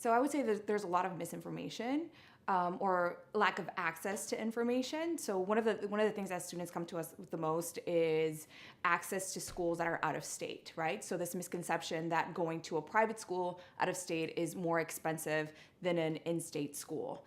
So I would say that there's a lot of misinformation or lack of access to information. So one of the things that students come to us with the most is access to schools that are out of state, right? So this misconception that going to a private school out of state is more expensive than an in-state school.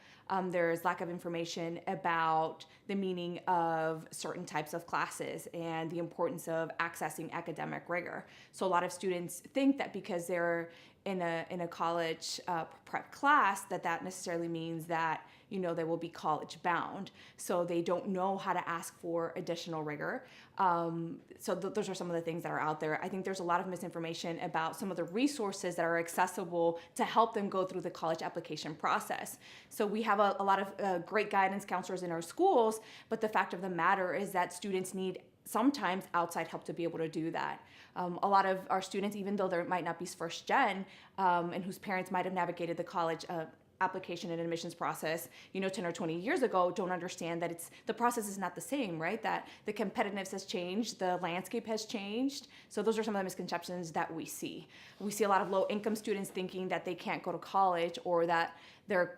There's lack of information about the meaning of certain types of classes and the importance of accessing academic rigor. So a lot of students think that because they're in a college prep class that necessarily means that they will be college bound. So they don't know how to ask for additional rigor. So those are some of the things that are out there. I think there's a lot of misinformation about some of the resources that are accessible to help them go through the college application process. So we have a lot of great guidance counselors in our schools, but the fact of the matter is that students need sometimes outside help to be able to do that. A lot of our students, even though they might not be first gen, and whose parents might have navigated the college application and admissions process 10 or 20 years ago, don't understand that the process is not the same, right? That the competitiveness has changed, the landscape has changed. So those are some of the misconceptions that we see. We see a lot of low-income students thinking that they can't go to college or that their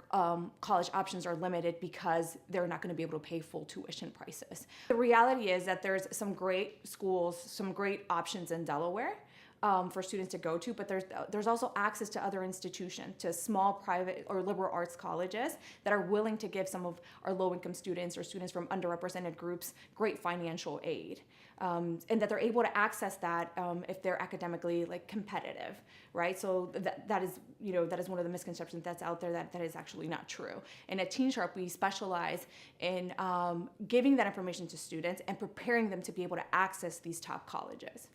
college options are limited because they're not going to be able to pay full tuition prices. The reality is that there's some great schools, some great options in Delaware for students to go to, but there's also access to other institutions, to small private or liberal arts colleges that are willing to give some of our low-income students or students from underrepresented groups great financial aid, and that they're able to access that if they're academically competitive, right? So that is one of the misconceptions that's out there that is actually not true. And at Teen Sharp, we specialize in giving that information to students and preparing them to be able to access these top colleges.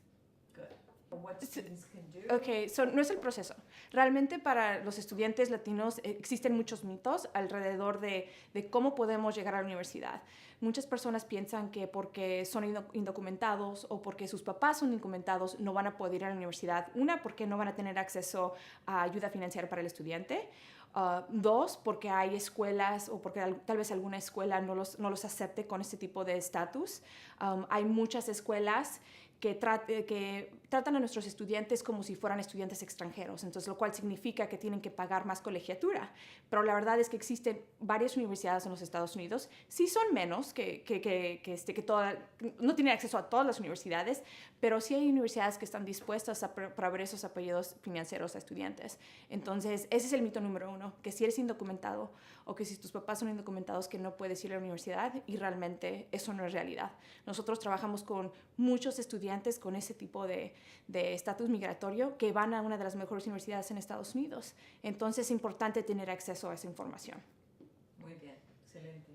What students can do. Okay, so no es el proceso. Realmente para los estudiantes latinos existen muchos mitos alrededor de cómo podemos llegar a la universidad. Muchas personas piensan que porque son indocumentados o porque sus papás son indocumentados no van a poder ir a la universidad. Una, porque no van a tener acceso a ayuda financiera para el estudiante. Dos, porque hay escuelas o porque tal vez alguna escuela no los acepte con este tipo de estatus. Hay muchas escuelas que tratan a nuestros estudiantes como si fueran estudiantes extranjeros, entonces lo cual significa que tienen que pagar más colegiatura. Pero la verdad es que existen varias universidades en los Estados Unidos, sí son menos no tienen acceso a todas las universidades, pero sí hay universidades que están dispuestas a proveer esos apoyos financieros a estudiantes. Entonces ese es el mito número uno, que si eres indocumentado o que si tus papás son indocumentados que no puedes ir a la universidad, y realmente eso no es realidad. Nosotros trabajamos con muchos estudiantes con ese tipo de estatus migratorio que van a una de las mejores universidades en Estados Unidos. Entonces es importante tener acceso a esa información. Muy bien, excelente.